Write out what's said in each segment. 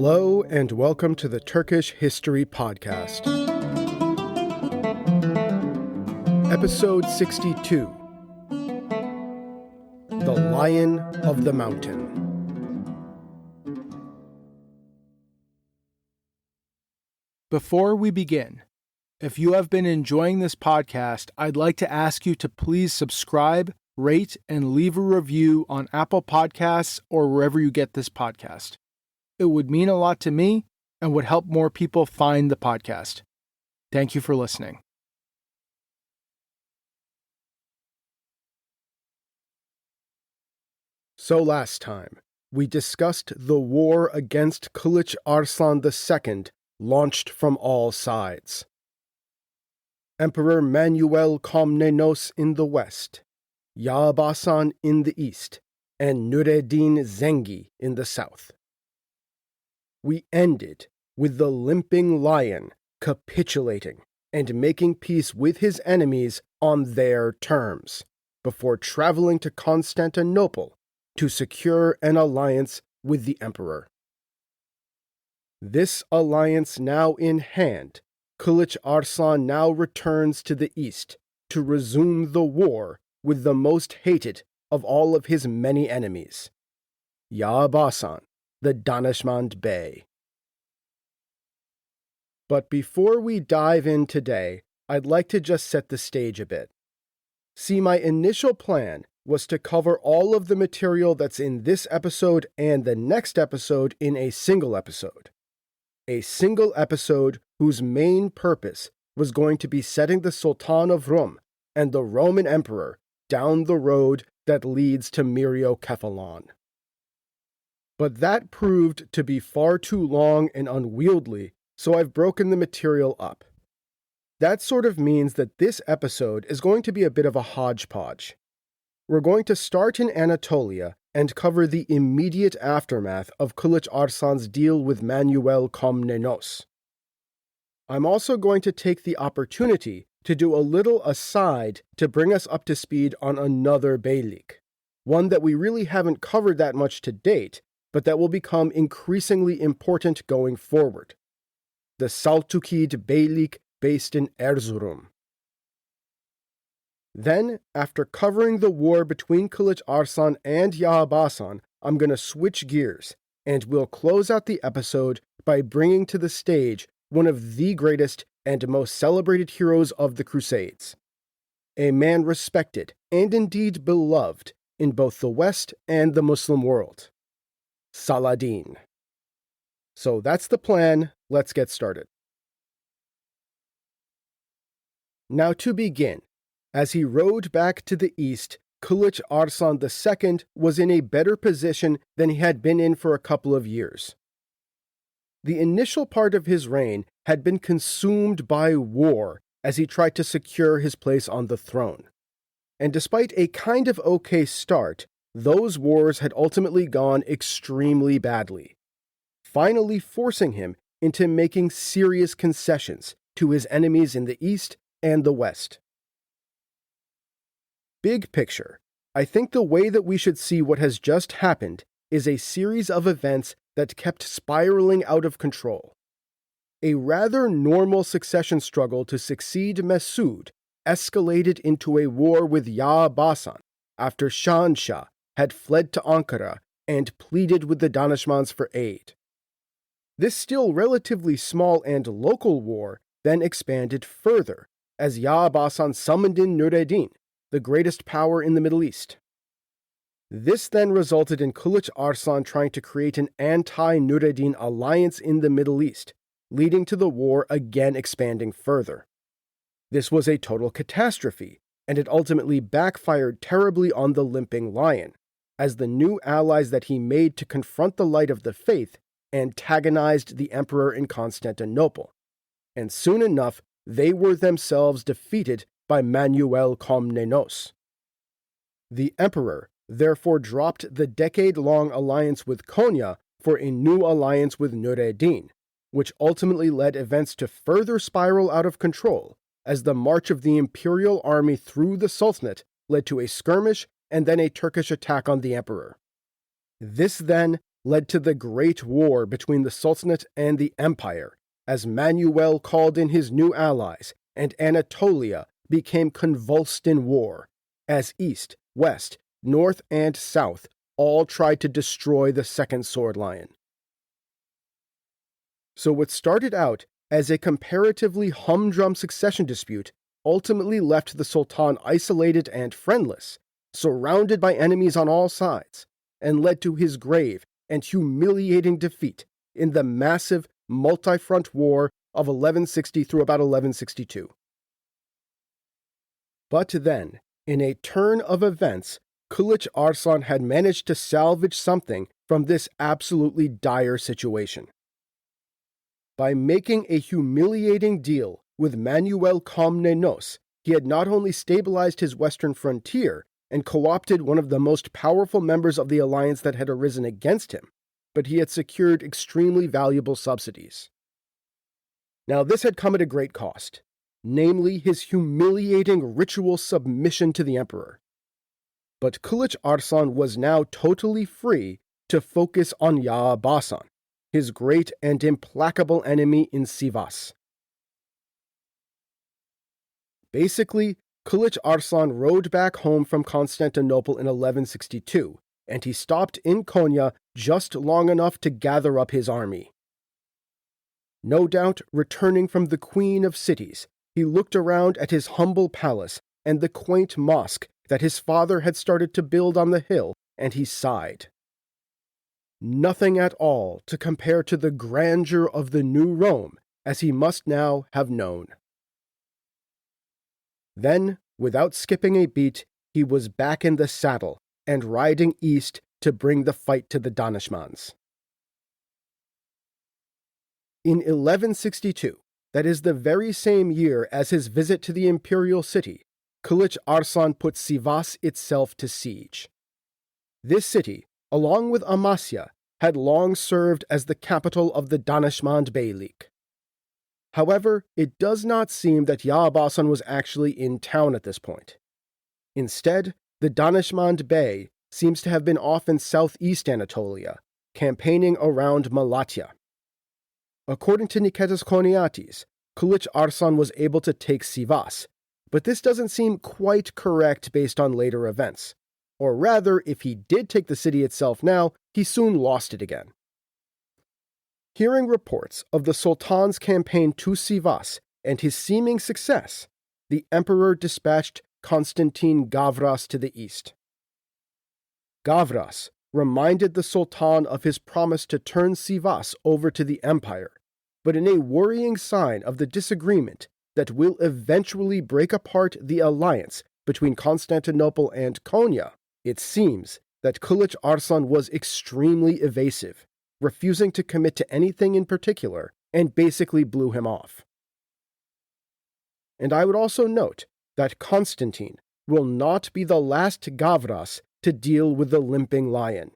Hello and welcome to the Turkish History Podcast. Episode 62. The Lion of the Mountain. Before we begin, if you have been enjoying this podcast, I'd like to ask you to please subscribe, rate, and leave a review on Apple Podcasts or wherever you get this podcast. It would mean a lot to me and would help more people find the podcast. Thank you for listening. So last time, we discussed the war against Kılıç Arslan II launched from all sides. Emperor Manuel Komnenos in the west, Yağıbasan in the east, and Nureddin Zengi in the south. We ended with the limping lion capitulating and making peace with his enemies on their terms, before traveling to Constantinople to secure an alliance with the emperor. This alliance now in hand, Kılıç Arslan now returns to the east to resume the war with the most hated of all of his many enemies, Yağıbasan, the Danishmand Bey. But before we dive in today, I'd like to just set the stage a bit. See, my initial plan was to cover all of the material that's in this episode and the next episode in a single episode. A single episode whose main purpose was going to be setting the Sultan of Rum and the Roman Emperor down the road that leads to Myriokephalon. But that proved to be far too long and unwieldy, so I've broken the material up. That sort of means that this episode is going to be a bit of a hodgepodge. We're going to start in Anatolia and cover the immediate aftermath of Kılıç Arslan's deal with Manuel Komnenos. I'm also going to take the opportunity to do a little aside to bring us up to speed on another beylik, one that we really haven't covered that much to date, but that will become increasingly important going forward. The Saltukid Beylik based in Erzurum. Then, after covering the war between Kılıç Arslan and Yağıbasan, I'm going to switch gears, and we'll close out the episode by bringing to the stage one of the greatest and most celebrated heroes of the Crusades. A man respected, and indeed beloved, in both the West and the Muslim world. Saladin. So that's the plan. Let's get started. Now to begin, as he rode back to the east, Kılıç Arslan II was in a better position than he had been in for a couple of years. The initial part of his reign had been consumed by war as he tried to secure his place on the throne. And despite a kind of okay start, those wars had ultimately gone extremely badly, finally forcing him into making serious concessions to his enemies in the east and the west. Big picture, I think the way that we should see what has just happened is a series of events that kept spiraling out of control. A rather normal succession struggle to succeed Mesud escalated into a war with Yağıbasan after Şahanshah had fled to Ankara and pleaded with the Danishmands for aid. This still relatively small and local war then expanded further as Yağıbasan summoned in Nureddin, the greatest power in the Middle East. This then resulted in Kılıç Arslan trying to create an anti-Nureddin alliance in the Middle East, leading to the war again expanding further. This was a total catastrophe, and it ultimately backfired terribly on the limping lion, as the new allies that he made to confront the light of the faith antagonized the emperor in Constantinople, and soon enough they were themselves defeated by Manuel Komnenos. The emperor therefore dropped the decade-long alliance with Konya for a new alliance with Nureddin, which ultimately led events to further spiral out of control as the march of the imperial army through the Sultanate led to a skirmish and then a Turkish attack on the emperor. This then led to the Great War between the Sultanate and the Empire, as Manuel called in his new allies, and Anatolia became convulsed in war, as East, West, North, and South all tried to destroy the Second Sword Lion. So what started out as a comparatively humdrum succession dispute ultimately left the Sultan isolated and friendless, surrounded by enemies on all sides, and led to his grave and humiliating defeat in the massive multi-front war of 1160 through about 1162. But then, in a turn of events, Kılıç Arslan had managed to salvage something from this absolutely dire situation. By making a humiliating deal with Manuel Komnenos, he had not only stabilized his western frontier and co-opted one of the most powerful members of the alliance that had arisen against him, but he had secured extremely valuable subsidies. Now this had come at a great cost, namely his humiliating ritual submission to the emperor. But Kılıç Arslan was now totally free to focus on Yağıbasan, his great and implacable enemy in Sivas. Basically, Kılıç Arslan rode back home from Constantinople in 1162, and he stopped in Konya just long enough to gather up his army. No doubt, returning from the Queen of Cities, he looked around at his humble palace and the quaint mosque that his father had started to build on the hill, and he sighed. Nothing at all to compare to the grandeur of the new Rome, as he must now have known. Then, without skipping a beat, he was back in the saddle and riding east to bring the fight to the Danishmends. In 1162, that is the very same year as his visit to the imperial city, Kılıç Arslan put Sivas itself to siege. This city, along with Amasya, had long served as the capital of the Danishmend beylik. However, it does not seem that Yağıbasan was actually in town at this point. Instead, the Danishmend Bey seems to have been off in southeast Anatolia, campaigning around Malatya. According to Niketas Koniatis, Kılıç Arslan was able to take Sivas, but this doesn't seem quite correct based on later events. Or rather, if he did take the city itself now, he soon lost it again. Hearing reports of the Sultan's campaign to Sivas and his seeming success, the emperor dispatched Constantine Gavras to the east. Gavras reminded the Sultan of his promise to turn Sivas over to the empire, but in a worrying sign of the disagreement that will eventually break apart the alliance between Constantinople and Konya, it seems that Kılıç Arslan was extremely evasive, refusing to commit to anything in particular, and basically blew him off. And I would also note that Constantine will not be the last Gavras to deal with the limping lion.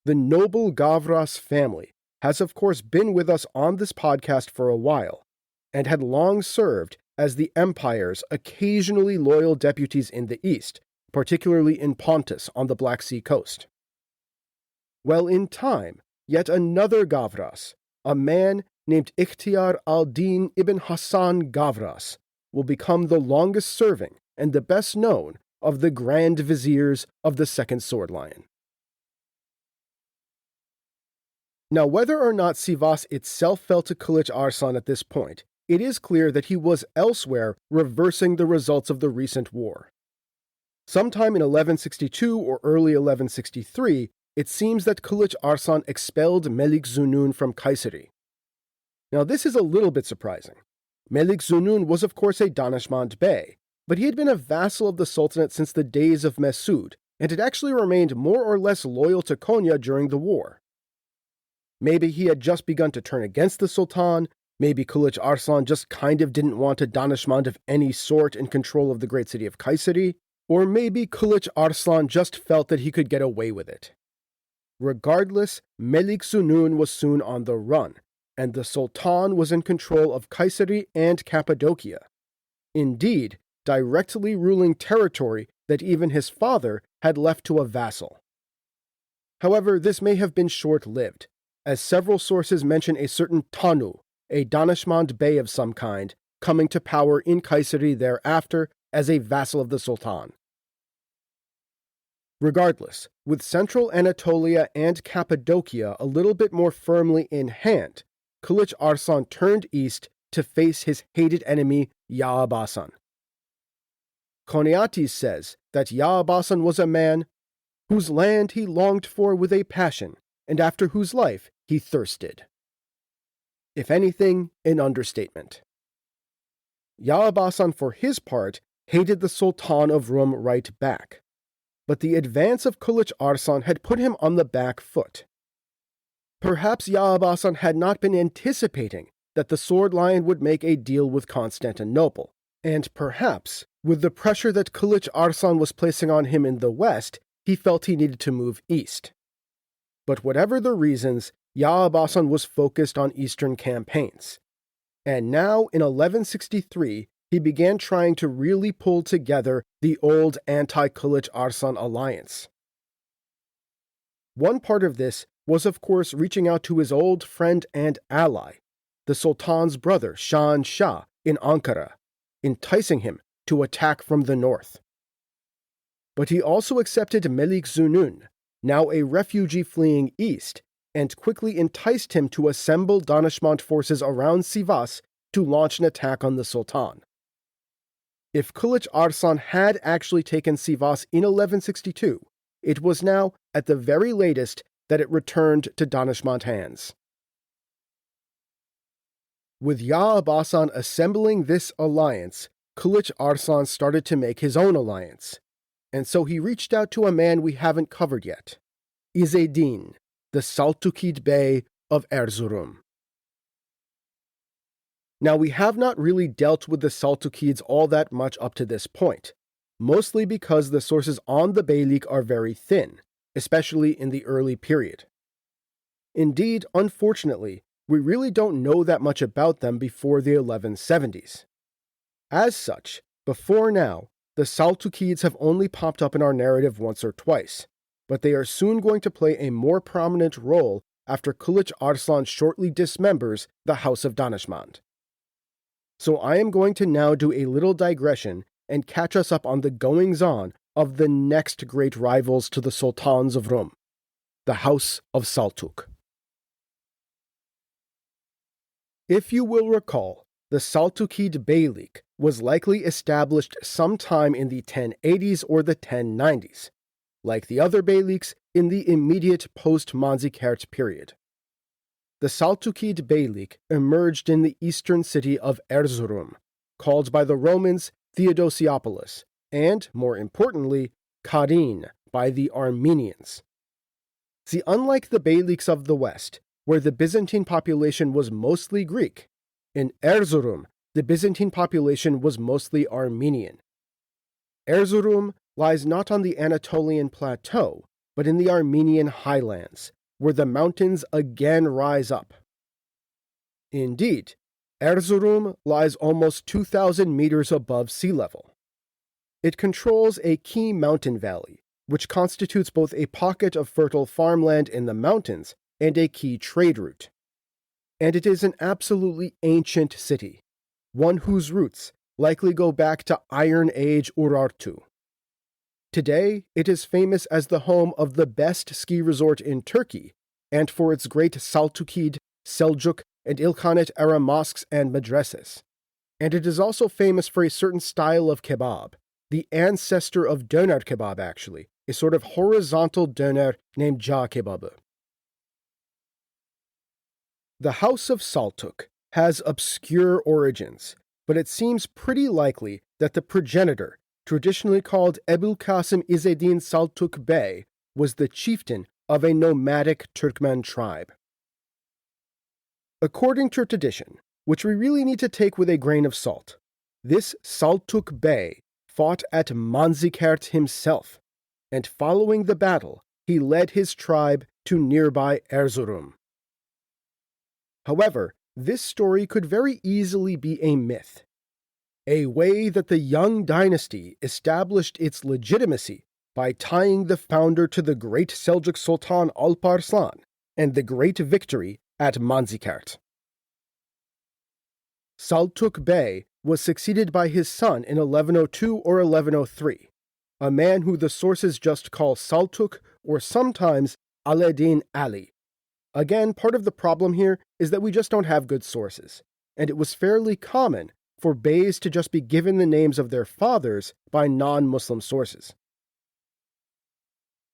The noble Gavras family has of course been with us on this podcast for a while, and had long served as the empire's occasionally loyal deputies in the east, particularly in Pontus on the Black Sea coast. Well, in time, yet another Gavras, a man named Ikhtiar al-Din ibn Hassan Gavras, will become the longest-serving and the best-known of the Grand Viziers of the Second Sword Lion. Now, whether or not Sivas itself fell to Kılıç Arslan at this point, it is clear that he was elsewhere reversing the results of the recent war. Sometime in 1162 or early 1163, it seems that Kılıç Arslan expelled Melik Zunun from Kayseri. Now this is a little bit surprising. Melik Zunun was of course a Danishmend Bey, but he had been a vassal of the Sultanate since the days of Mesud, and had actually remained more or less loyal to Konya during the war. Maybe he had just begun to turn against the Sultan, maybe Kılıç Arslan just kind of didn't want a Danishmend of any sort in control of the great city of Kayseri, or maybe Kılıç Arslan just felt that he could get away with it. Regardless, Melik Zunun was soon on the run, and the Sultan was in control of Kayseri and Cappadocia. Indeed, directly ruling territory that even his father had left to a vassal. However, this may have been short-lived, as several sources mention a certain Tanu, a Danishmand bey of some kind, coming to power in Kayseri thereafter as a vassal of the Sultan. Regardless, with central Anatolia and Cappadocia a little bit more firmly in hand, Kılıç Arslan turned east to face his hated enemy Yağıbasan. Koniates says that Yağıbasan was a man whose land he longed for with a passion, and after whose life he thirsted. If anything, an understatement. Yağıbasan, for his part, hated the Sultan of Rum right back, but the advance of Kılıç Arslan had put him on the back foot. Perhaps Yağıbasan had not been anticipating that the Sword Lion would make a deal with Constantinople, and perhaps, with the pressure that Kılıç Arslan was placing on him in the west, he felt he needed to move east. But whatever the reasons, Yağıbasan was focused on eastern campaigns. And now, in 1163, he began trying to really pull together the old anti-Kılıç Arslan alliance. One part of this was, of course, reaching out to his old friend and ally, the Sultan's brother, Şahan Shah, in Ankara, enticing him to attack from the north. But he also accepted Melik Zunun, now a refugee fleeing east, and quickly enticed him to assemble Danishmand forces around Sivas to launch an attack on the Sultan. If Kılıç Arslan had actually taken Sivas in 1162, it was now, at the very latest, that it returned to Danishmand hands. With Yağıbasan assembling this alliance, Kılıç Arslan started to make his own alliance, and so he reached out to a man we haven't covered yet, İzzeddin, the Saltukid Bey of Erzurum. Now, we have not really dealt with the Saltukids all that much up to this point, mostly because the sources on the beylik are very thin, especially in the early period. Indeed, unfortunately, we really don't know that much about them before the 1170s. As such, before now, the Saltukids have only popped up in our narrative once or twice, but they are soon going to play a more prominent role after Kılıç Arslan shortly dismembers the House of Danishmand. So I am going to now do a little digression and catch us up on the goings-on of the next great rivals to the Sultans of Rum, the House of Saltuk. If you will recall, the Saltukid Beylik was likely established sometime in the 1080s or the 1090s, like the other beyliks in the immediate post-Manzikert period. The Saltukid Beylik emerged in the eastern city of Erzurum, called by the Romans Theodosiopolis, and, more importantly, Karin by the Armenians. See, unlike the beyliks of the west, where the Byzantine population was mostly Greek, in Erzurum, the Byzantine population was mostly Armenian. Erzurum lies not on the Anatolian plateau, but in the Armenian highlands, where the mountains again rise up. Indeed, Erzurum lies almost 2,000 meters above sea level. It controls a key mountain valley, which constitutes both a pocket of fertile farmland in the mountains and a key trade route. And it is an absolutely ancient city, one whose roots likely go back to Iron Age Urartu. Today, it is famous as the home of the best ski resort in Turkey, and for its great Saltukid, Seljuk, and Ilkhanate-era mosques and madrasas. And it is also famous for a certain style of kebab, the ancestor of döner kebab actually, a sort of horizontal döner named cağ kebabı. The House of Saltuk has obscure origins, but it seems pretty likely that the progenitor, traditionally called Ebu'l-Qasim İzzeddin Saltuk Bey, was the chieftain of a nomadic Turkmen tribe. According to tradition, which we really need to take with a grain of salt, this Saltuk Bey fought at Manzikert himself, and following the battle, he led his tribe to nearby Erzurum. However, this story could very easily be a myth, a way that the young dynasty established its legitimacy by tying the founder to the great Seljuk Sultan Alparslan and the great victory at Manzikert. Saltukid Bey was succeeded by his son in 1102 or 1103, a man who the sources just call Saltuk or sometimes Alaeddin Ali. Again, part of the problem here is that we just don't have good sources, and it was fairly common for beys to just be given the names of their fathers by non-Muslim sources.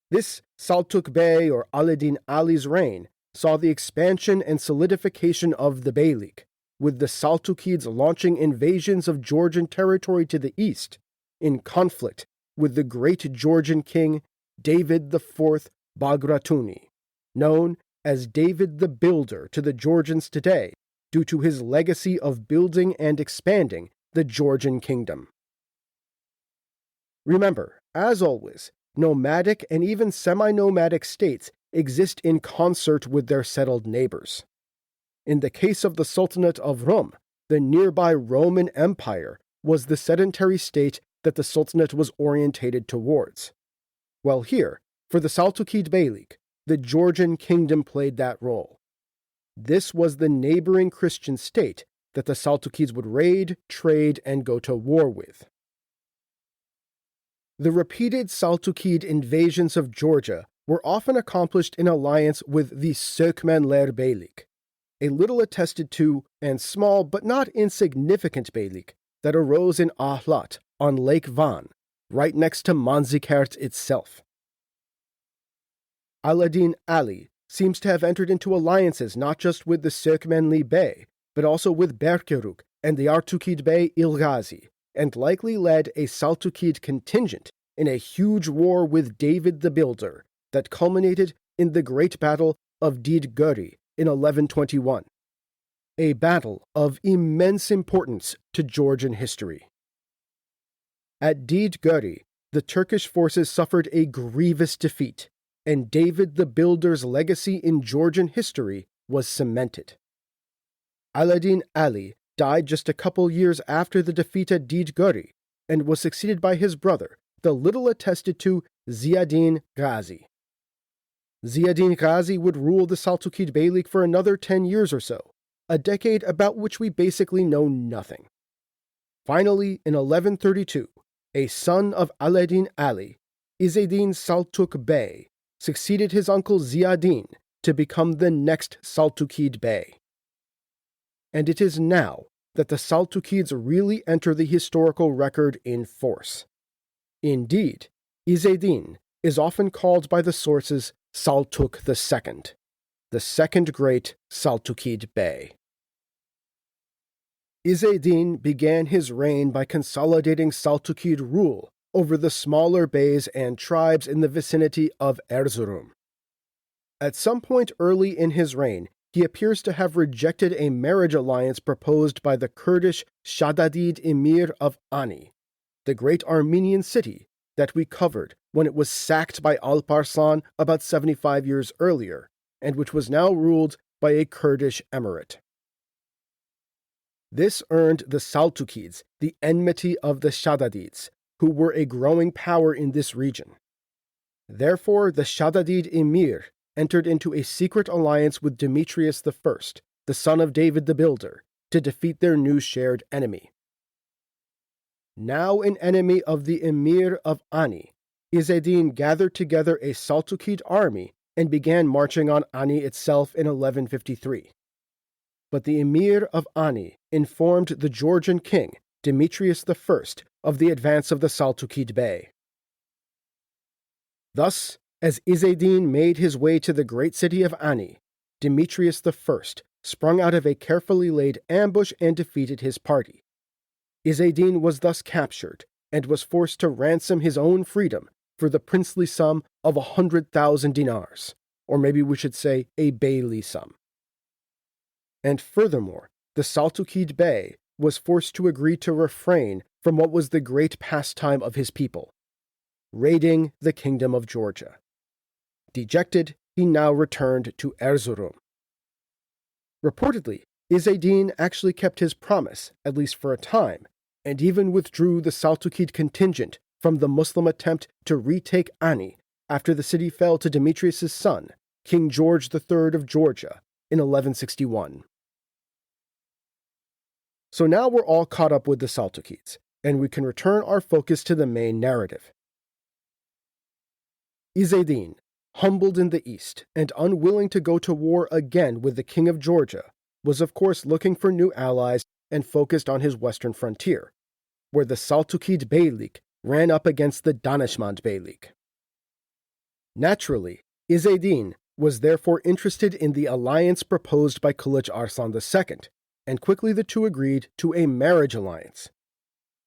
This Saltukid Bey or Alaeddin Ali's reign saw the expansion and solidification of the beylik, with the Saltukids launching invasions of Georgian territory to the east, in conflict with the great Georgian king David IV Bagratuni, known as David the Builder to the Georgians today due to his legacy of building and expanding the Georgian kingdom. Remember, as always, nomadic and even semi-nomadic states exist in concert with their settled neighbors. In the case of the Sultanate of Rum, the nearby Roman Empire was the sedentary state that the Sultanate was orientated towards. While here, for the Saltukid Beylik, the Georgian kingdom played that role. This was the neighboring Christian state that the Saltukids would raid, trade, and go to war with. The repeated Saltukid invasions of Georgia were often accomplished in alliance with the Sökmenler Beylik, a little attested to and small but not insignificant beylik that arose in Ahlat on Lake Van, right next to Manzikert itself. Alaeddin Ali seems to have entered into alliances not just with the Sökmenli Bey, but also with Berkeruk and the Artukid Bey Ilghazi, and likely led a Saltukid contingent in a huge war with David the Builder that culminated in the Great Battle of Didgöri in 1121, a battle of immense importance to Georgian history. At Didgöri, the Turkish forces suffered a grievous defeat, and David the Builder's legacy in Georgian history was cemented. Alaeddin Ali died just a couple years after the defeat at Didgöri and was succeeded by his brother, the little attested to Ziyaddin Ghazi. Ziyaddin Ghazi would rule the Saltukid Beylik for another 10 years or so, a decade about which we basically know nothing. Finally, in 1132, a son of Alaeddin Ali, Izzeddin Saltukid Bey, succeeded his uncle Ziyaddin to become the next Saltukid Bey. And it is now that the Saltukids really enter the historical record in force. Indeed, Izzeddin is often called by the sources Saltuk II, the second great Saltukid Bey. Izzeddin began his reign by consolidating Saltukid rule over the smaller beys and tribes in the vicinity of Erzurum. At some point early in his reign, he appears to have rejected a marriage alliance proposed by the Kurdish Shaddadid Emir of Ani, the great Armenian city that we covered when it was sacked by Alparslan about 75 years earlier, and which was now ruled by a Kurdish emirate. This earned the Saltukids the enmity of the Shaddadids, who were a growing power in this region. Therefore, the Shaddadid Emir entered into a secret alliance with Demetrius I, the son of David the Builder, to defeat their new shared enemy. Now an enemy of the Emir of Ani, Izzeddin gathered together a Saltukid army and began marching on Ani itself in 1153. But the Emir of Ani informed the Georgian king, Demetrius I, of the advance of the Saltukid Bey. Thus, as Izzeddin made his way to the great city of Ani, Demetrius I sprung out of a carefully laid ambush and defeated his party. Izzeddin was thus captured and was forced to ransom his own freedom for the princely sum of 100,000 dinars, or maybe we should say a beyli sum. And furthermore, the Saltukid Bey was forced to agree to refrain from what was the great pastime of his people, raiding the kingdom of Georgia. Dejected, he now returned to Erzurum. Reportedly, Izzeddin actually kept his promise, at least for a time, and even withdrew the Saltukid contingent from the Muslim attempt to retake Ani after the city fell to Demetrius' son, King George III of Georgia, in 1161. So now we're all caught up with the Saltukids, and we can return our focus to the main narrative. Izzeddin, humbled in the east and unwilling to go to war again with the King of Georgia, was of course looking for new allies and focused on his western frontier, where the Saltukid Beylik ran up against the Danishmand Beylik. Naturally, Izzeddin was therefore interested in the alliance proposed by Kılıç Arslan II, and quickly the two agreed to a marriage alliance.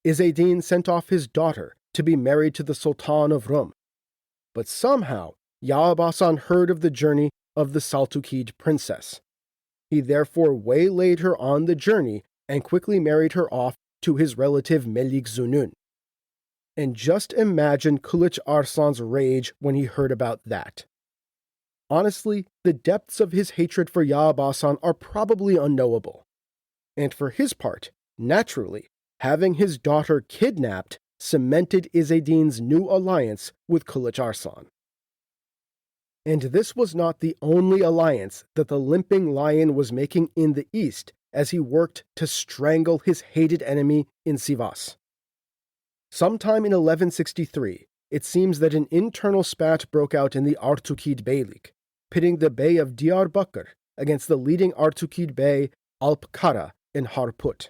Izzeddin sent off his daughter to be married to the Sultan of Rum, but somehow Yağıbasan heard of the journey of the Saltukid princess. He therefore waylaid her on the journey and quickly married her off to his relative Melik Zunun. And just imagine Kılıç Arslan's rage when he heard about that. Honestly, the depths of his hatred for Yağıbasan are probably unknowable. And for his part, naturally, having his daughter kidnapped cemented Izzeddin's new alliance with Kılıç Arslan. And this was not the only alliance that the limping lion was making in the east as he worked to strangle his hated enemy in Sivas. Sometime in 1163, it seems that an internal spat broke out in the Saltukid Beylik, pitting the Bey of Diyarbakır against the leading Saltukid Bey Alp Kara in Harput.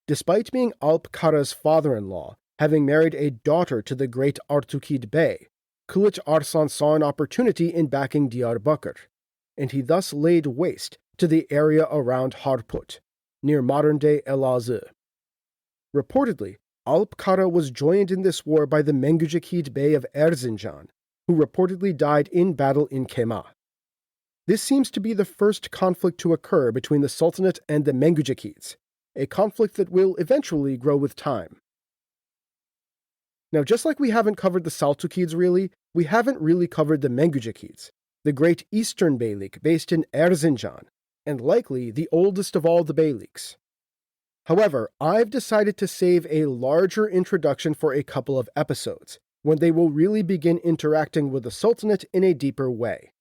Despite being Alp Kara's father-in-law, having married a daughter to the great Saltukid Bey, Kılıç Arslan saw an opportunity in backing Diyarbakır, and he thus laid waste to the area around Harput, near modern-day Elazığ. Reportedly, Alp Kara was joined in this war by the Manzikert Bey of Erzincan, who reportedly died in battle in Kema. This seems to be the first conflict to occur between the Sultanate and the Manzikerts, a conflict that will eventually grow with time. Now, just like we haven't covered the Saltukids really, we haven't really covered the Manzikerts, the great eastern beylik based in Erzincan, and likely the oldest of all the beyliks. However, I've decided to save a larger introduction for a couple of episodes, when they will really begin interacting with the Sultanate in a deeper way.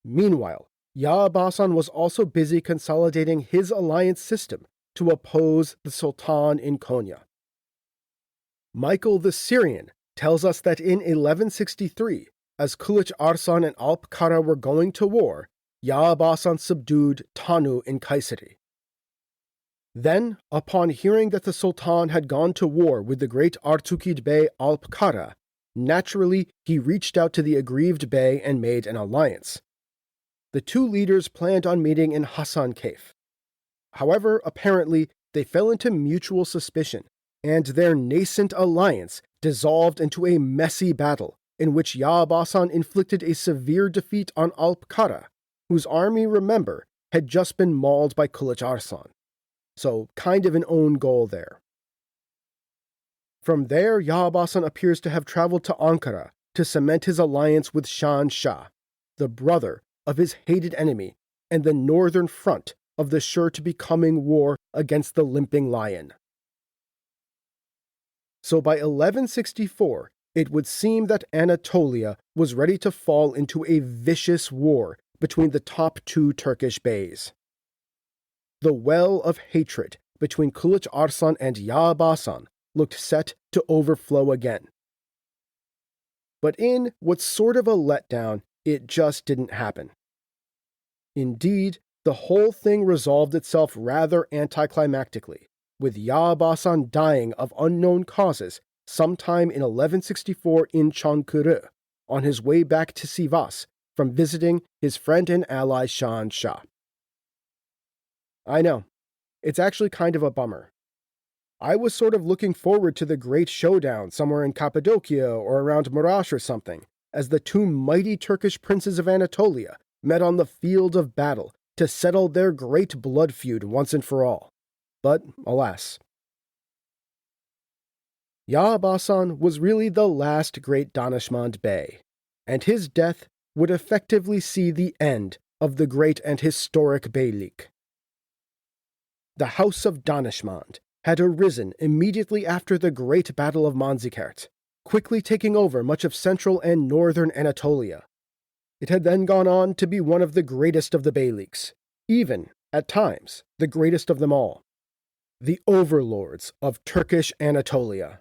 Meanwhile, Yağıbasan was also busy consolidating his alliance system to oppose the Sultan in Konya. Michael the Syrian tells us that in 1163, as Kılıç Arslan and Alp Kara were going to war, Yağıbasan subdued Tanu in Kayseri. Then, upon hearing that the Sultan had gone to war with the great Saltukid Bey Alp Kara, naturally he reached out to the aggrieved bey and made an alliance. The two leaders planned on meeting in Hasan Cave. However, apparently, they fell into mutual suspicion, and their nascent alliance dissolved into a messy battle in which Yağıbasan inflicted a severe defeat on Alp Kara, whose army, remember, had just been mauled by Kılıç Arslan. So, kind of an own goal there. From there, Yağıbasan appears to have traveled to Ankara to cement his alliance with Şahan Shah, the brother of his hated enemy and the northern front of the sure-to-be-coming war against the limping lion. So by 1164, it would seem that Anatolia was ready to fall into a vicious war between the top two Turkish beys. The well of hatred between Kılıç Arslan and Yağıbasan looked set to overflow again. But in what's sort of a letdown, it just didn't happen. Indeed, the whole thing resolved itself rather anticlimactically, with Yağıbasan dying of unknown causes sometime in 1164 in Çankırı, on his way back to Sivas from visiting his friend and ally Şahan Shah. I know, it's actually kind of a bummer. I was sort of looking forward to the great showdown somewhere in Cappadocia or around Maraş or something, as the two mighty Turkish princes of Anatolia met on the field of battle to settle their great blood feud once and for all. But, alas. Yağıbasan was really the last great Danishmand Bey, and his death would effectively see the end of the great and historic beylik. The House of Danishmand had arisen immediately after the Great Battle of Manzikert, quickly taking over much of central and northern Anatolia. It had then gone on to be one of the greatest of the beyliks, even, at times, the greatest of them all, the overlords of Turkish Anatolia.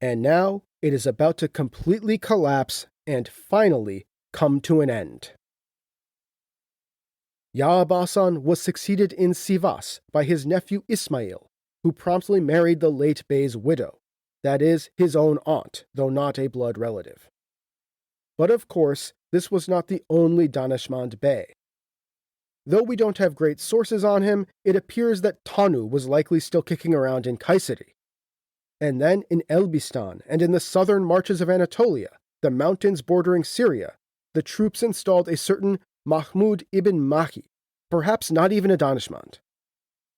And now it is about to completely collapse and finally come to an end. Yağıbasan was succeeded in Sivas by his nephew Ismail, who promptly married the late bey's widow, that is, his own aunt, though not a blood relative. But of course, this was not the only Danishmand bey. Though we don't have great sources on him, it appears that Tanu was likely still kicking around in Kayseri. And then in Elbistan and in the southern marches of Anatolia, the mountains bordering Syria, the troops installed a certain Mahmud ibn Mahi, perhaps not even a Danishmand.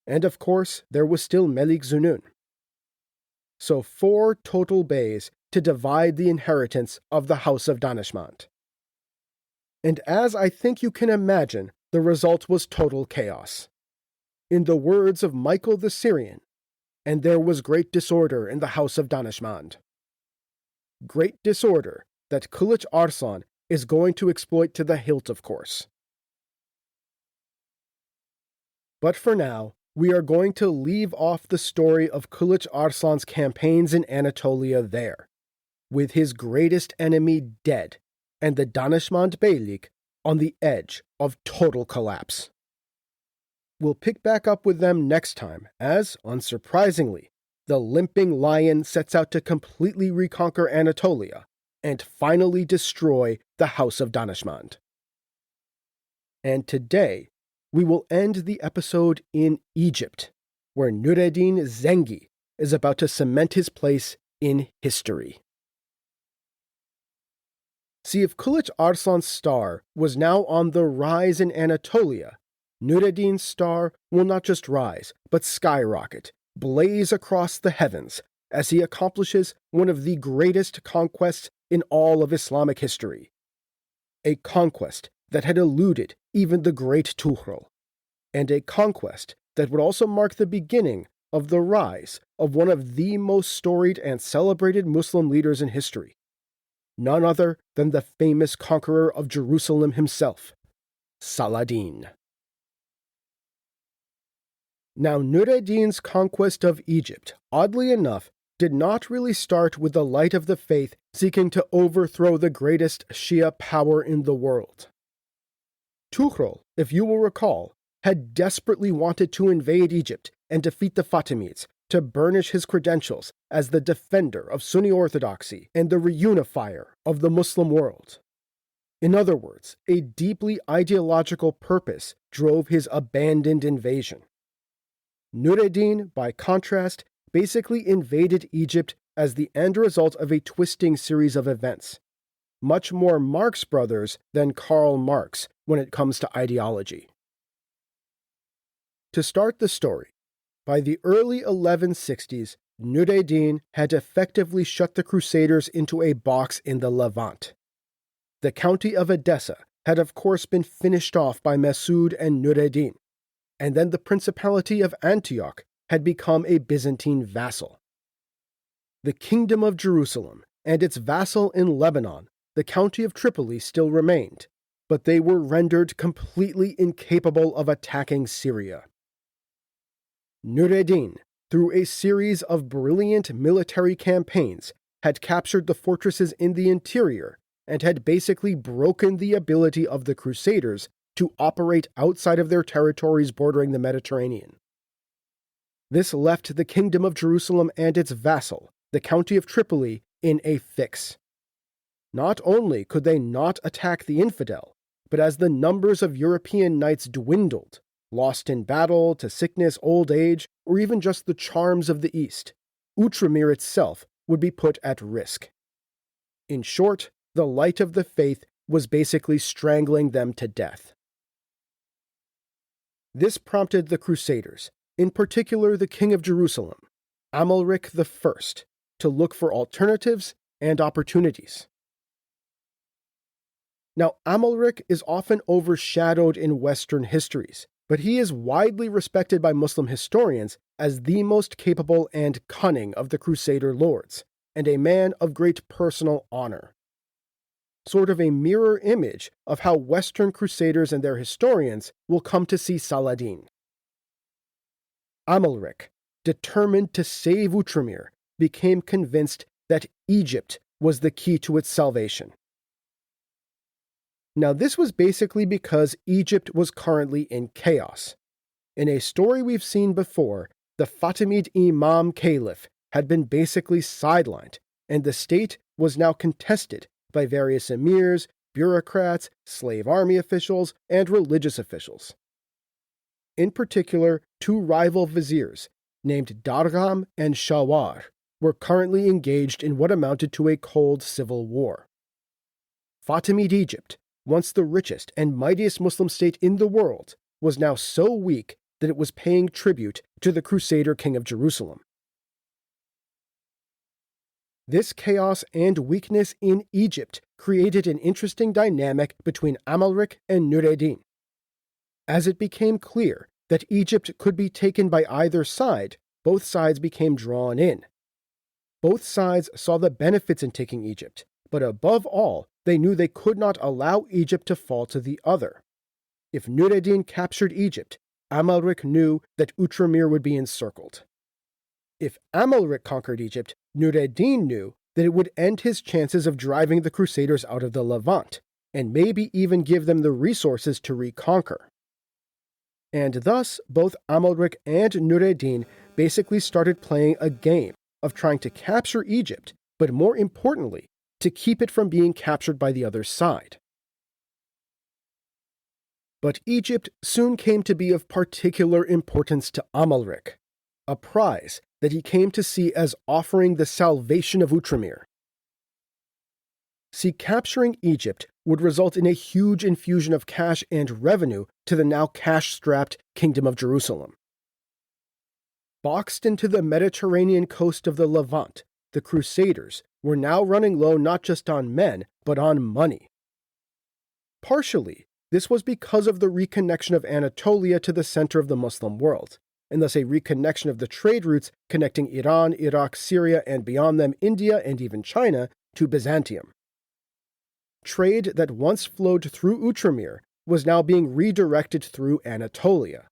And of course, there was still Melik Zunun. So 4 total beys to divide the inheritance of the House of Danishmand. And as I think you can imagine, the result was total chaos. In the words of Michael the Syrian, and there was great disorder in the House of Danishmand. Great disorder that Kılıç Arslan is going to exploit to the hilt, of course. But for now, we are going to leave off the story of Kılıç Arslan's campaigns in Anatolia there, with his greatest enemy dead, and the Danishmand beylik on the edge of total collapse. We'll pick back up with them next time as, unsurprisingly, the limping lion sets out to completely reconquer Anatolia and finally destroy the House of Danishmand. And today, we will end the episode in Egypt, where Nureddin Zengi is about to cement his place in history. See, if Kılıç Arslan's star was now on the rise in Anatolia, Nureddin's star will not just rise, but skyrocket, blaze across the heavens, as he accomplishes one of the greatest conquests in all of Islamic history. A conquest that had eluded even the great Tuhrul, and a conquest that would also mark the beginning of the rise of one of the most storied and celebrated Muslim leaders in history, none other than the famous conqueror of Jerusalem himself, Saladin. Now, Nureddin's conquest of Egypt, oddly enough, did not really start with the light of the faith seeking to overthrow the greatest Shia power in the world. Tuhrul, if you will recall, had desperately wanted to invade Egypt and defeat the Fatimids to burnish his credentials as the defender of Sunni orthodoxy and the reunifier of the Muslim world. In other words, a deeply ideological purpose drove his abandoned invasion. Nureddin, by contrast, basically invaded Egypt as the end result of a twisting series of events, much more Marx Brothers than Karl Marx when it comes to ideology. To start the story, by the early 1160s, Nureddin had effectively shut the Crusaders into a box in the Levant. The county of Edessa had of course been finished off by Masud and Nureddin, and then the Principality of Antioch had become a Byzantine vassal. The Kingdom of Jerusalem and its vassal in Lebanon, the County of Tripoli, still remained, but they were rendered completely incapable of attacking Syria. Nureddin, through a series of brilliant military campaigns, had captured the fortresses in the interior and had basically broken the ability of the Crusaders to operate outside of their territories bordering the Mediterranean. This left the Kingdom of Jerusalem and its vassal, the County of Tripoli, in a fix. Not only could they not attack the infidel, but as the numbers of European knights dwindled, lost in battle, to sickness, old age, or even just the charms of the East, Outremer itself would be put at risk. In short, the light of the faith was basically strangling them to death. This prompted the Crusaders, in particular the King of Jerusalem, Amalric I, to look for alternatives and opportunities. Now, Amalric is often overshadowed in Western histories but he is widely respected by Muslim historians as the most capable and cunning of the Crusader lords, and a man of great personal honor. Sort of a mirror image of how Western Crusaders and their historians will come to see Saladin. Amalric, determined to save Outremer, became convinced that Egypt was the key to its salvation. Now, this was basically because Egypt was currently in chaos. In a story we've seen before, the Fatimid Imam Caliph had been basically sidelined, and the state was now contested by various emirs, bureaucrats, slave army officials, and religious officials. In particular, two rival viziers, named Dargham and Shawar, were currently engaged in what amounted to a cold civil war. Fatimid Egypt, once the richest and mightiest Muslim state in the world, was now so weak that it was paying tribute to the Crusader king of Jerusalem. This chaos and weakness in Egypt created an interesting dynamic between Amalric and Nureddin. As it became clear that Egypt could be taken by either side, both sides became drawn in. Both sides saw the benefits in taking Egypt, but above all, they knew they could not allow Egypt to fall to the other. If Nureddin captured Egypt, Amalric knew that Outremer would be encircled. If Amalric conquered Egypt, Nureddin knew that it would end his chances of driving the Crusaders out of the Levant, and maybe even give them the resources to reconquer. And thus, both Amalric and Nureddin basically started playing a game of trying to capture Egypt, but more importantly, to keep it from being captured by the other side. But Egypt soon came to be of particular importance to Amalric, a prize that he came to see as offering the salvation of Outremer. See, capturing Egypt would result in a huge infusion of cash and revenue to the now cash-strapped Kingdom of Jerusalem. Boxed into the Mediterranean coast of the Levant, the Crusaders were now running low not just on men, but on money. Partially, this was because of the reconnection of Anatolia to the center of the Muslim world, and thus a reconnection of the trade routes connecting Iran, Iraq, Syria, and beyond them India and even China to Byzantium. Trade that once flowed through Outremer was now being redirected through Anatolia.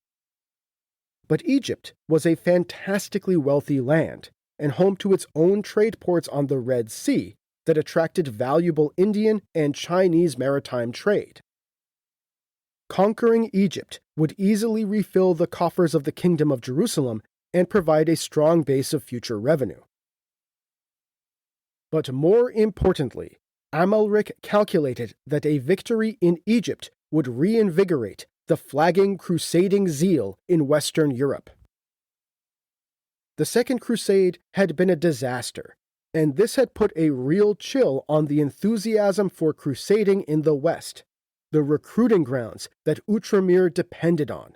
But Egypt was a fantastically wealthy land, and home to its own trade ports on the Red Sea that attracted valuable Indian and Chinese maritime trade. Conquering Egypt would easily refill the coffers of the Kingdom of Jerusalem and provide a strong base of future revenue. But more importantly, Amalric calculated that a victory in Egypt would reinvigorate the flagging crusading zeal in Western Europe. The Second Crusade had been a disaster, and this had put a real chill on the enthusiasm for crusading in the West, the recruiting grounds that Outremer depended on.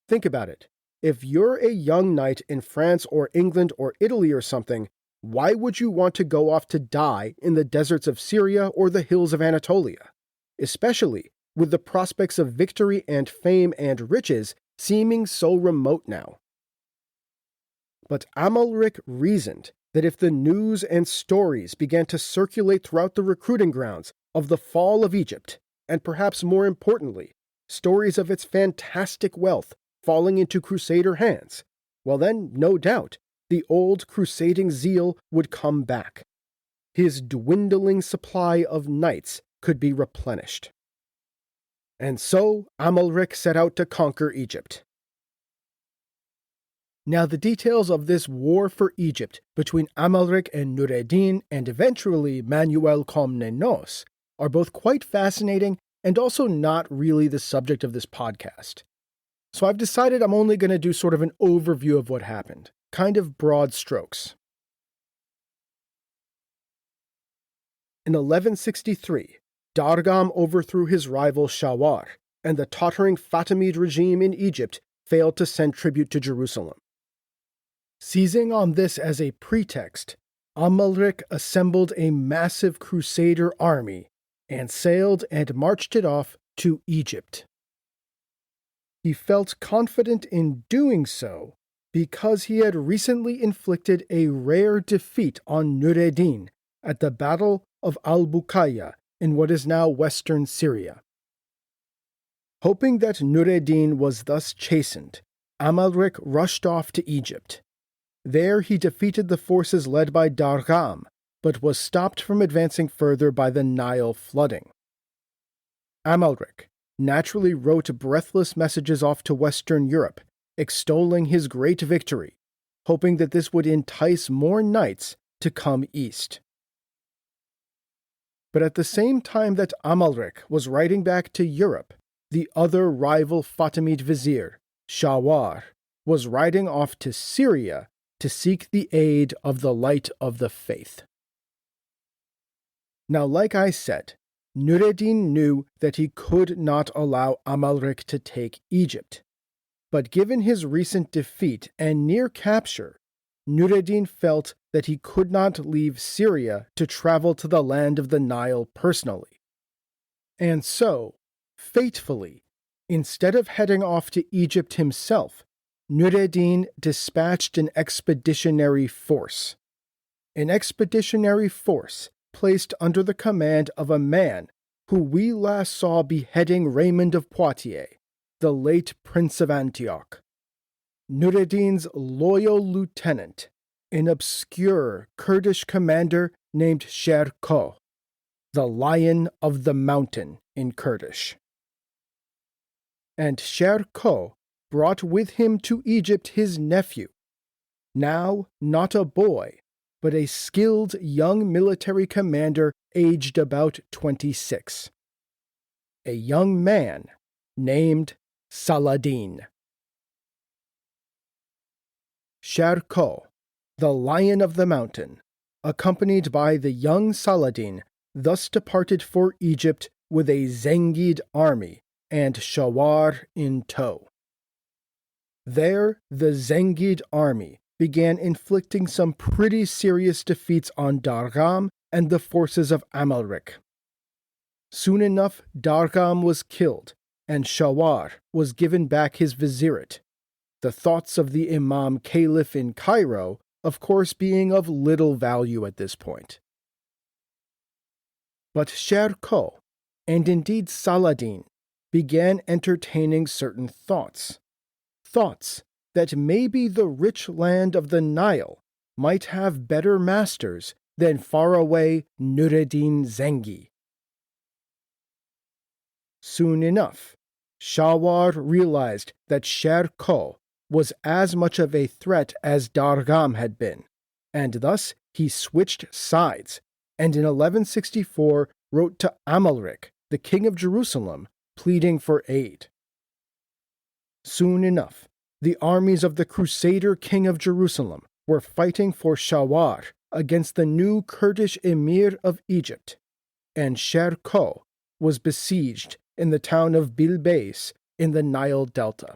Think about it. If you're a young knight in France or England or Italy or something, why would you want to go off to die in the deserts of Syria or the hills of Anatolia? Especially with the prospects of victory and fame and riches seeming so remote now. But Amalric reasoned that if the news and stories began to circulate throughout the recruiting grounds of the fall of Egypt, and perhaps more importantly, stories of its fantastic wealth falling into Crusader hands, well then, no doubt, the old crusading zeal would come back. His dwindling supply of knights could be replenished. And so Amalric set out to conquer Egypt. Now the details of this war for Egypt between Amalric and Nureddin and eventually Manuel Komnenos are both quite fascinating and also not really the subject of this podcast. So I've decided I'm only going to do sort of an overview of what happened, kind of broad strokes. In 1163, Dargham overthrew his rival Shawar, and the tottering Fatimid regime in Egypt failed to send tribute to Jerusalem. Seizing on this as a pretext, Amalric assembled a massive Crusader army and sailed and marched it off to Egypt. He felt confident in doing so because he had recently inflicted a rare defeat on Nureddin at the Battle of Al-Bukaya in what is now western Syria. Hoping that Nureddin was thus chastened, Amalric rushed off to Egypt. There he defeated the forces led by Dargham, but was stopped from advancing further by the Nile flooding. Amalric naturally wrote breathless messages off to Western Europe, extolling his great victory, hoping that this would entice more knights to come east. But at the same time that Amalric was riding back to Europe, the other rival Fatimid vizier, Shawar, was riding off to Syria to seek the aid of the light of the faith. Now, like I said, Nureddin knew that he could not allow Amalric to take Egypt. But given his recent defeat and near capture, Nureddin felt that he could not leave Syria to travel to the land of the Nile personally. And so, fatefully, instead of heading off to Egypt himself, Nureddin dispatched an expeditionary force. An expeditionary force placed under the command of a man who we last saw beheading Raymond of Poitiers, the late Prince of Antioch. Nureddin's loyal lieutenant, an obscure Kurdish commander named Sher Ko, the Lion of the Mountain in Kurdish. And Sher Ko brought with him to Egypt his nephew, now not a boy, but a skilled young military commander aged about 26. A young man named Saladin. Sher Ko, the Lion of the Mountain, accompanied by the young Saladin, thus departed for Egypt with a Zengid army and Shawar in tow. There, the Zengid army began inflicting some pretty serious defeats on Dargham and the forces of Amalric. Soon enough, Dargham was killed, and Shawar was given back his vizierate, the thoughts of the Imam Caliph in Cairo, of course, being of little value at this point. But Sher Ko, and indeed Saladin, began entertaining certain thoughts that maybe the rich land of the Nile might have better masters than faraway Nureddin Zengi. Soon enough, Shawar realized that Sher Ko was as much of a threat as Dargham had been, and thus he switched sides, and in 1164 wrote to Amalric, the king of Jerusalem, pleading for aid. Soon enough, the armies of the Crusader king of Jerusalem were fighting for Shawar against the new Kurdish emir of Egypt, and Sher Ko was besieged in the town of Bilbais in the Nile Delta.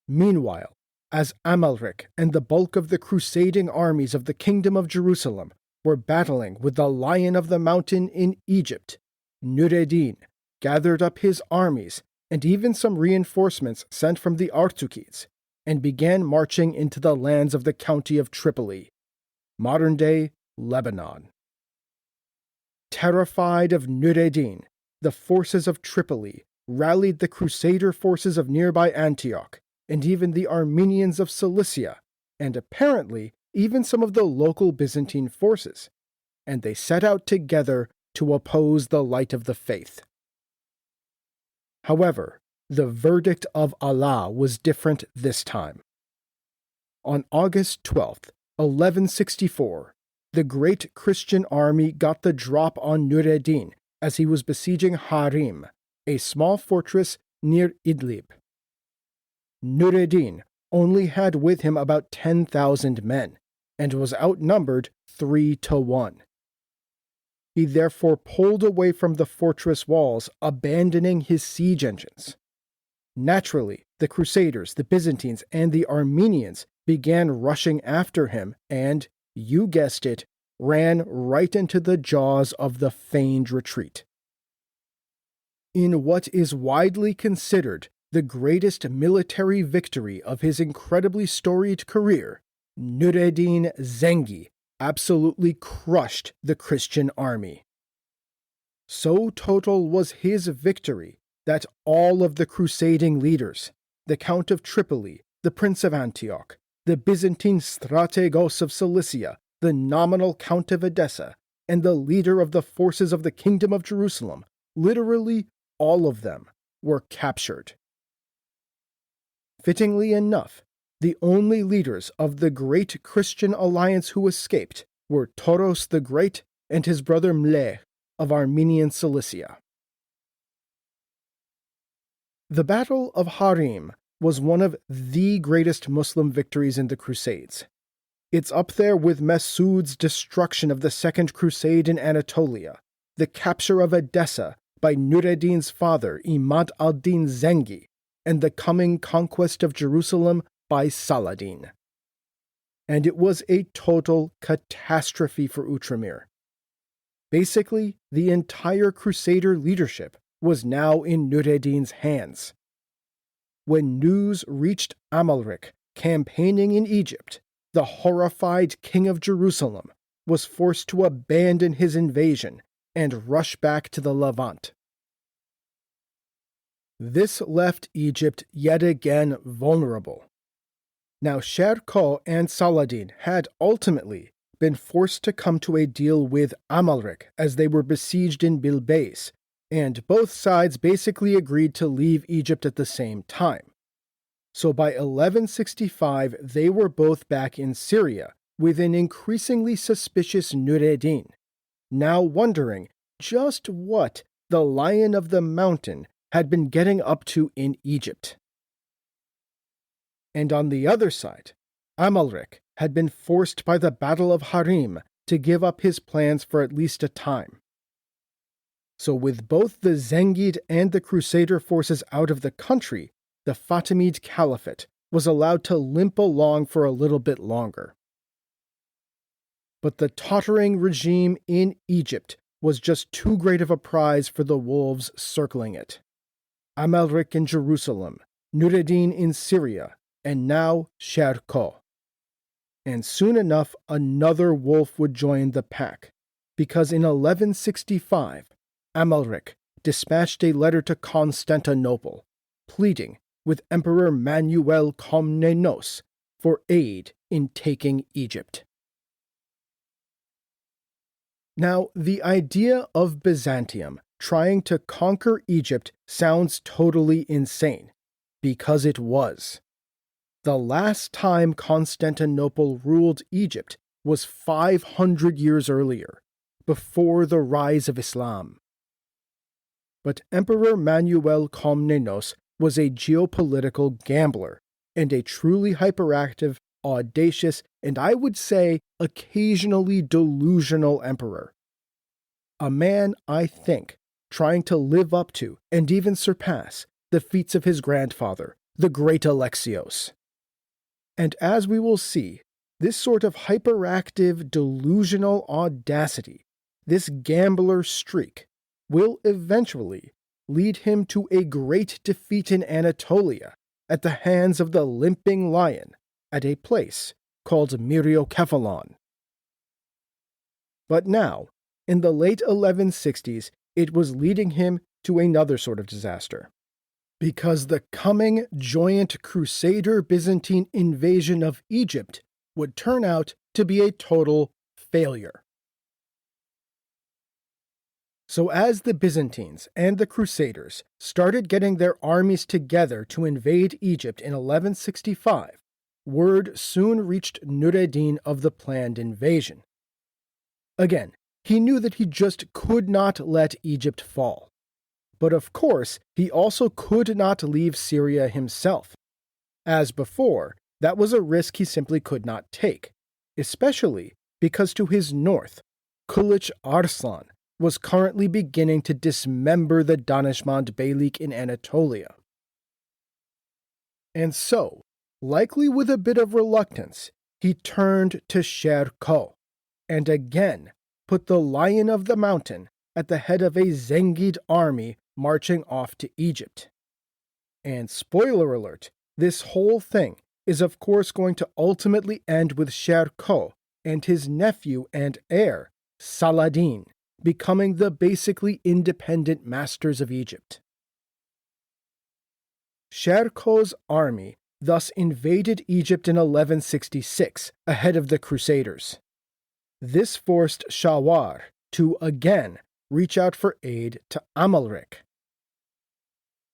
Meanwhile, as Amalric and the bulk of the crusading armies of the Kingdom of Jerusalem were battling with the Lion of the Mountain in Egypt, Nureddin gathered up his armies and even some reinforcements sent from the Artukids, and began marching into the lands of the county of Tripoli, modern-day Lebanon. Terrified of Nureddin, the forces of Tripoli rallied the Crusader forces of nearby Antioch, and even the Armenians of Cilicia, and apparently even some of the local Byzantine forces, and they set out together to oppose the light of the faith. However, the verdict of Allah was different this time. On August 12th, 1164, the great Christian army got the drop on Nureddin as he was besieging Harim, a small fortress near Idlib. Nureddin only had with him about 10,000 men, and was outnumbered 3-1. He therefore pulled away from the fortress walls, abandoning his siege engines. Naturally, the Crusaders, the Byzantines, and the Armenians began rushing after him and, you guessed it, ran right into the jaws of the feigned retreat. In what is widely considered the greatest military victory of his incredibly storied career, Nureddin Zengi absolutely crushed the Christian army. So total was his victory that all of the crusading leaders, the Count of Tripoli, the Prince of Antioch, the Byzantine Strategos of Cilicia, the nominal Count of Edessa, and the leader of the forces of the Kingdom of Jerusalem, literally all of them, were captured. Fittingly enough, the only leaders of the great Christian alliance who escaped were Toros the Great and his brother Mleh of Armenian Cilicia. The Battle of Harim was one of the greatest Muslim victories in the Crusades. It's up there with Mas'ud's destruction of the Second Crusade in Anatolia, the capture of Edessa by Nureddin's father Imad al-Din Zengi, and the coming conquest of Jerusalem by Saladin. And it was a total catastrophe for Outremer. Basically, the entire Crusader leadership was now in Nureddin's hands. When news reached Amalric campaigning in Egypt, the horrified king of Jerusalem was forced to abandon his invasion and rush back to the Levant. This left Egypt yet again vulnerable. Now Sherko and Saladin had ultimately been forced to come to a deal with Amalric as they were besieged in Bilbais, and both sides basically agreed to leave Egypt at the same time. So by 1165 they were both back in Syria with an increasingly suspicious Nureddin, now wondering just what the Lion of the Mountain had been getting up to in Egypt. And on the other side, Amalric had been forced by the Battle of Harim to give up his plans for at least a time. So with both the Zengid and the Crusader forces out of the country, the Fatimid Caliphate was allowed to limp along for a little bit longer. But the tottering regime in Egypt was just too great of a prize for the wolves circling it. Amalric in Jerusalem, Nureddin in Syria, and now Sherko. And soon enough another wolf would join the pack, because in 1165, Amalric dispatched a letter to Constantinople, pleading with Emperor Manuel Komnenos for aid in taking Egypt. Now, the idea of Byzantium trying to conquer Egypt sounds totally insane, because it was. The last time Constantinople ruled Egypt was 500 years earlier, before the rise of Islam. But Emperor Manuel Komnenos was a geopolitical gambler, and a truly hyperactive, audacious, and I would say occasionally delusional emperor. A man, I think, trying to live up to, and even surpass, the feats of his grandfather, the great Alexios. And as we will see, this sort of hyperactive, delusional audacity, this gambler streak, will eventually lead him to a great defeat in Anatolia at the hands of the limping lion at a place called Myriokephalon. But now, in the late 1160s, it was leading him to another sort of disaster. Because the coming joint Crusader Byzantine invasion of Egypt would turn out to be a total failure. So as the Byzantines and the Crusaders started getting their armies together to invade Egypt in 1165, word soon reached Nureddin of the planned invasion. Again, he knew that he just could not let Egypt fall. But of course, he also could not leave Syria himself. As before, that was a risk he simply could not take, especially because to his north, Kılıç Arslan was currently beginning to dismember the Danishmend beylik in Anatolia. And so, likely with a bit of reluctance, he turned to Sherko, and again put the Lion of the Mountain at the head of a Zengid army marching off to Egypt. And spoiler alert, this whole thing is of course going to ultimately end with Sherko and his nephew and heir, Saladin, becoming the basically independent masters of Egypt. Sherko's army thus invaded Egypt in 1166, ahead of the Crusaders. This forced Shawar to again reach out for aid to Amalric.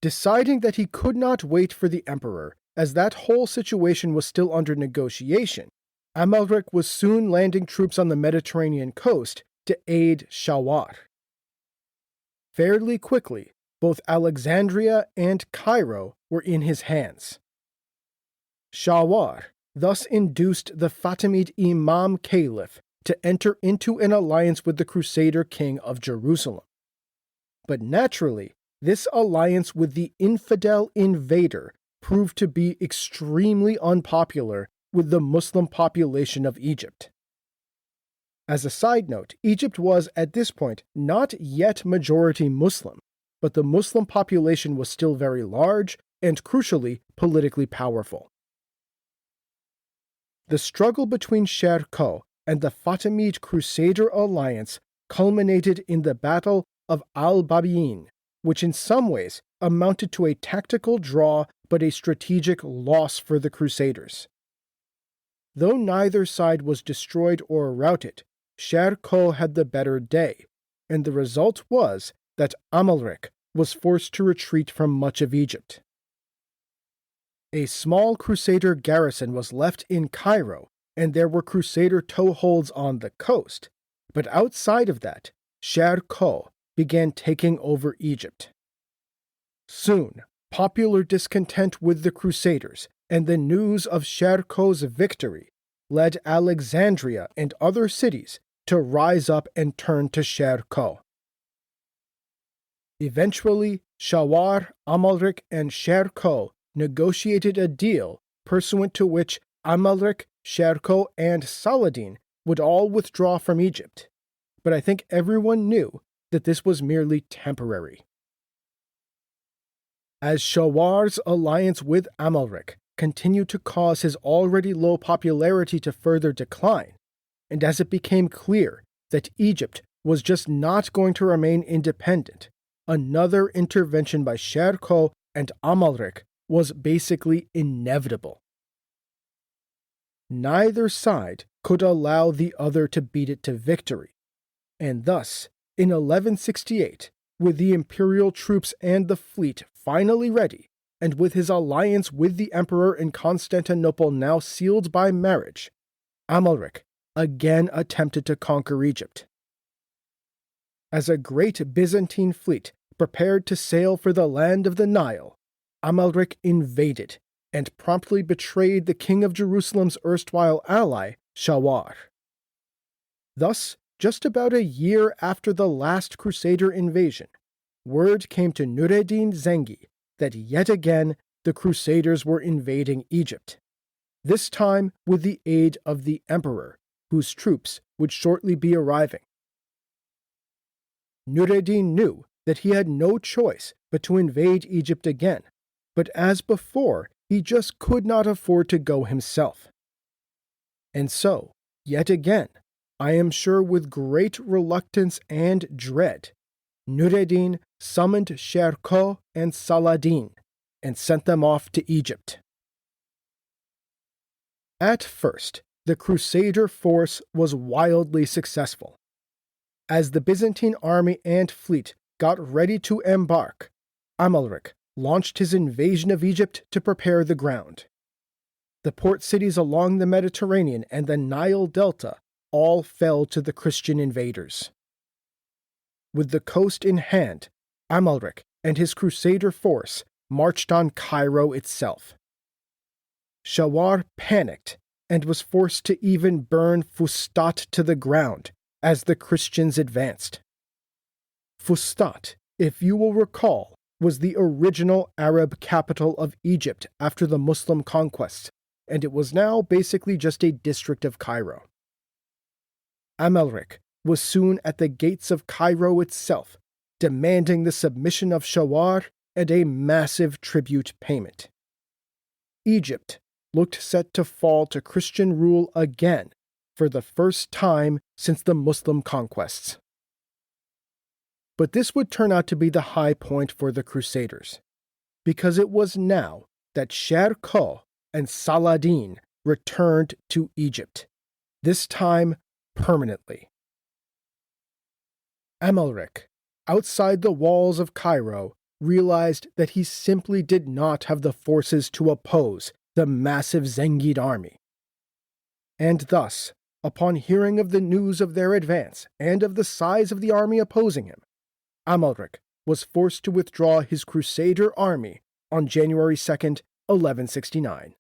Deciding that he could not wait for the emperor, as that whole situation was still under negotiation, Amalric was soon landing troops on the Mediterranean coast to aid Shawar. Fairly quickly, both Alexandria and Cairo were in his hands. Shawar thus induced the Fatimid Imam Caliph to enter into an alliance with the Crusader king of Jerusalem. But naturally, this alliance with the infidel invader proved to be extremely unpopular with the Muslim population of Egypt. As a side note, Egypt was at this point not yet majority Muslim, but the Muslim population was still very large and, crucially, politically powerful. The struggle between Sherko and the Fatimid Crusader alliance culminated in the Battle of Al-Babiyin, which in some ways amounted to a tactical draw but a strategic loss for the Crusaders. Though neither side was destroyed or routed, Sherko had the better day, and the result was that Amalric was forced to retreat from much of Egypt. A small Crusader garrison was left in Cairo, and there were Crusader toeholds on the coast, but outside of that, Sherko began taking over Egypt. Soon, popular discontent with the Crusaders and the news of Sherko's victory led Alexandria and other cities to rise up and turn to Sherko. Eventually, Shawar, Amalric, and Sherko negotiated a deal pursuant to which Amalric, Sherko, and Saladin would all withdraw from Egypt, but I think everyone knew that this was merely temporary. As Shawar's alliance with Amalric continued to cause his already low popularity to further decline, and as it became clear that Egypt was just not going to remain independent, another intervention by Sherko and Amalric was basically inevitable. Neither side could allow the other to beat it to victory, and thus, in 1168, with the imperial troops and the fleet finally ready, and with his alliance with the emperor in Constantinople now sealed by marriage, Amalric again attempted to conquer Egypt. As a great Byzantine fleet prepared to sail for the land of the Nile, Amalric invaded and promptly betrayed the king of Jerusalem's erstwhile ally, Shawar. Thus, just about a year after the last Crusader invasion, word came to Nureddin Zengi that yet again the Crusaders were invading Egypt, this time with the aid of the emperor, whose troops would shortly be arriving. Nureddin knew that he had no choice but to invade Egypt again, but as before, he just could not afford to go himself. And so, yet again, I am sure with great reluctance and dread, Nureddin summoned Sherko and Saladin and sent them off to Egypt. At first, the Crusader force was wildly successful. As the Byzantine army and fleet got ready to embark, Amalric launched his invasion of Egypt to prepare the ground. The port cities along the Mediterranean and the Nile Delta all fell to the Christian invaders. With the coast in hand, Amalric and his Crusader force marched on Cairo itself. Shawar panicked and was forced to even burn Fustat to the ground as the Christians advanced. Fustat, if you will recall, was the original Arab capital of Egypt after the Muslim conquest, and it was now basically just a district of Cairo. Amalric was soon at the gates of Cairo itself, demanding the submission of Shawar and a massive tribute payment. Egypt looked set to fall to Christian rule again for the first time since the Muslim conquests. But this would turn out to be the high point for the Crusaders, because it was now that Sher Kho and Saladin returned to Egypt, this time permanently. Amalric, outside the walls of Cairo, realized that he simply did not have the forces to oppose the massive Zengid army. And thus, upon hearing of the news of their advance and of the size of the army opposing him, Amalric was forced to withdraw his Crusader army on January 2nd, 1169.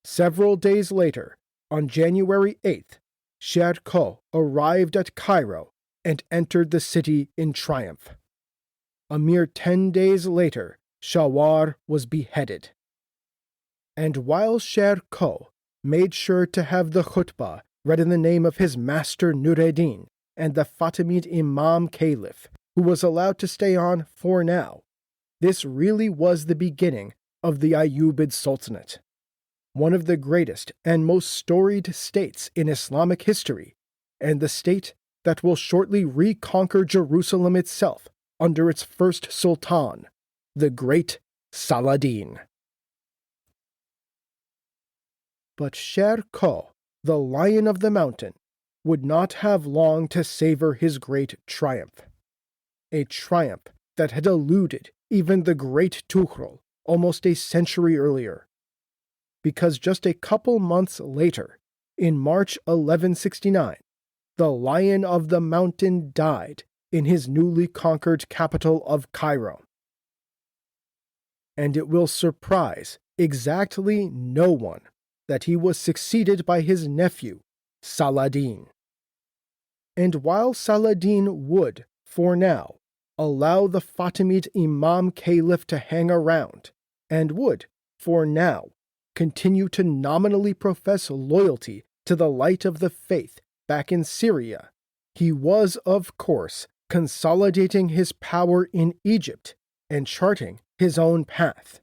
Several days later, on January 8th, Sher Kho arrived at Cairo and entered the city in triumph. A mere 10 days later, Shawar was beheaded. And while Sher Kho made sure to have the khutbah read in the name of his master Nureddin and the Fatimid Imam Caliph, who was allowed to stay on for now, this really was the beginning of the Ayyubid Sultanate, one of the greatest and most storied states in Islamic history, and the state that will shortly reconquer Jerusalem itself under its first sultan, the great Saladin. But Sher Kho, the Lion of the Mountain, would not have long to savor his great triumph. A triumph that had eluded even the great Tukhrul almost a century earlier. Because just a couple months later, in March 1169, the Lion of the Mountain died in his newly conquered capital of Cairo. And it will surprise exactly no one that he was succeeded by his nephew, Saladin. And while Saladin would, for now, allow the Fatimid Imam Caliph to hang around, and would, for now, continue to nominally profess loyalty to the light of the faith back in Syria, he was, of course, consolidating his power in Egypt and charting his own path.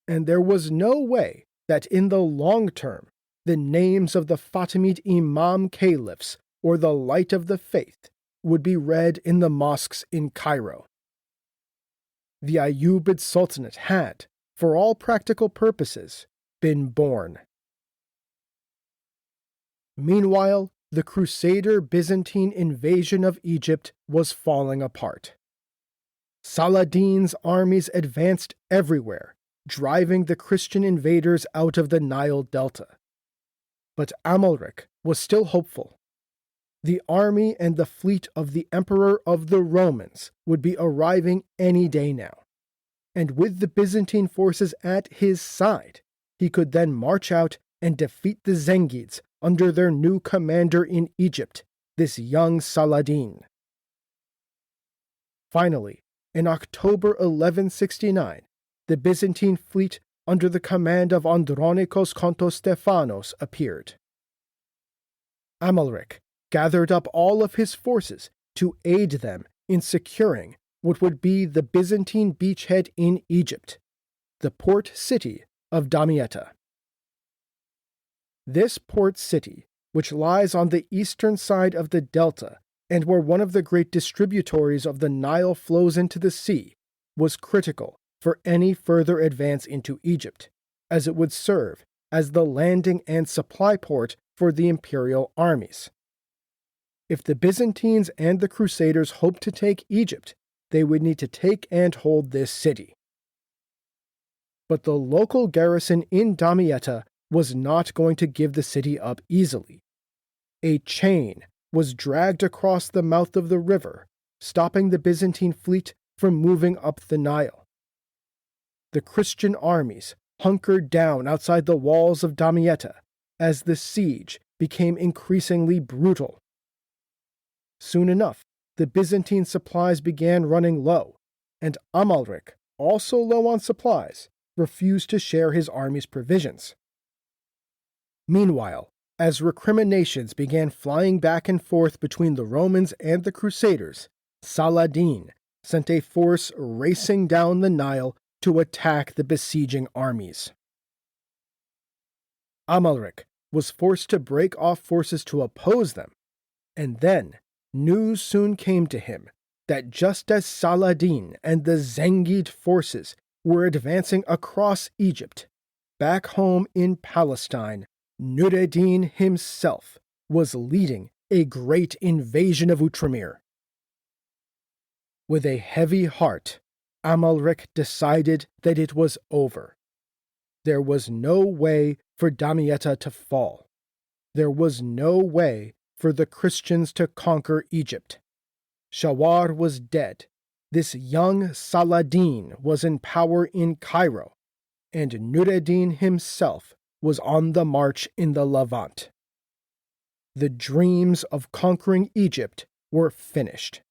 And there was no way that in the long term the names of the Fatimid Imam Caliphs or the light of the faith would be read in the mosques in Cairo. The Ayyubid Sultanate had, for all practical purposes, been born. Meanwhile, the Crusader Byzantine invasion of Egypt was falling apart. Saladin's armies advanced everywhere, driving the Christian invaders out of the Nile Delta. But Amalric was still hopeful. The army and the fleet of the Emperor of the Romans would be arriving any day now, and with the Byzantine forces at his side, he could then march out and defeat the Zengids under their new commander in Egypt, this young Saladin. Finally, in October 1169, the Byzantine fleet under the command of Andronikos Kontostephanos appeared. Amalric gathered up all of his forces to aid them in securing what would be the Byzantine beachhead in Egypt, the port city of Damietta. This port city, which lies on the eastern side of the delta and where one of the great distributaries of the Nile flows into the sea, was critical for any further advance into Egypt, as it would serve as the landing and supply port for the imperial armies. If the Byzantines and the Crusaders hoped to take Egypt, they would need to take and hold this city. But the local garrison in Damietta was not going to give the city up easily. A chain was dragged across the mouth of the river, stopping the Byzantine fleet from moving up the Nile. The Christian armies hunkered down outside the walls of Damietta as the siege became increasingly brutal. Soon enough, the Byzantine supplies began running low, and Amalric, also low on supplies, refused to share his army's provisions. Meanwhile, as recriminations began flying back and forth between the Romans and the Crusaders, Saladin sent a force racing down the Nile to attack the besieging armies. Amalric was forced to break off forces to oppose them, and then news soon came to him that just as Saladin and the Zengid forces were advancing across Egypt, back home in Palestine, Nureddin himself was leading a great invasion of Outremer. With a heavy heart, Amalric decided that it was over. There was no way for Damietta to fall. There was no way for the Christians to conquer Egypt. Shawar was dead. This young Saladin was in power in Cairo, and Nureddin himself was on the march in the Levant. The dreams of conquering Egypt were finished.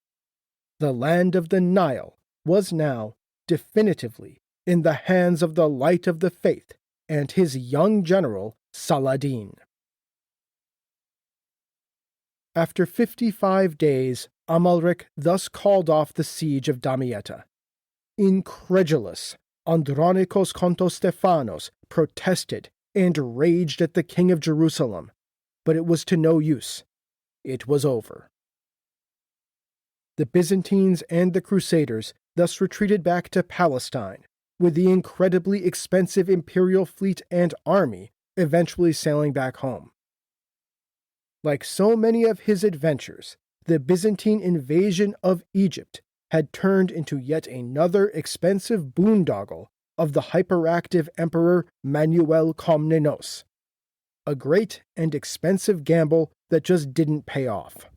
The land of the Nile was now definitively in the hands of the Light of the Faith and his young general Saladin. After 55 days, Amalric thus called off the siege of Damietta. Incredulous, Andronikos Kontostephanos protested and raged at the king of Jerusalem, but it was to no use. It was over. The Byzantines and the Crusaders thus retreated back to Palestine, with the incredibly expensive imperial fleet and army eventually sailing back home. Like so many of his adventures, the Byzantine invasion of Egypt had turned into yet another expensive boondoggle of the hyperactive Emperor Manuel Komnenos, a great and expensive gamble that just didn't pay off.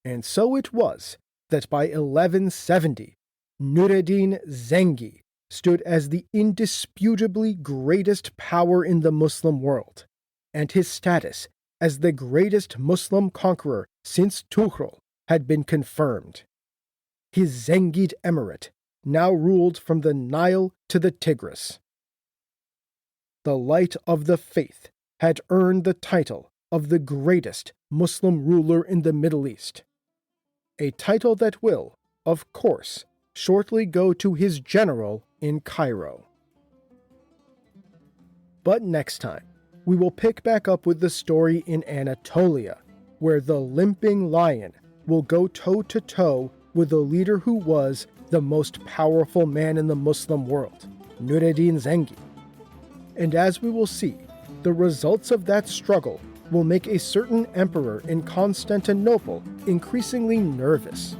And so it was that by 1170, Nureddin Zengi stood as the indisputably greatest power in the Muslim world, and his status as the greatest Muslim conqueror since Tuhrul had been confirmed. His Zengid Emirate now ruled from the Nile to the Tigris. The Light of the Faith had earned the title of the greatest Muslim ruler in the Middle East, a title that will, of course, shortly go to his general in Cairo. But next time, we will pick back up with the story in Anatolia, where the limping lion will go toe-to-toe with the leader who was the most powerful man in the Muslim world, Nureddin Zengi. And as we will see, the results of that struggle will make a certain emperor in Constantinople increasingly nervous.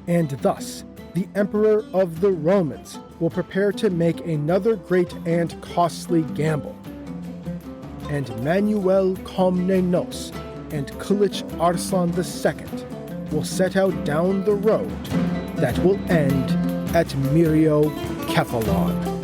And thus, the emperor of the Romans will prepare to make another great and costly gamble. And Manuel Komnenos and Kılıç Arslan II will set out down the road that will end at Myriokephalon.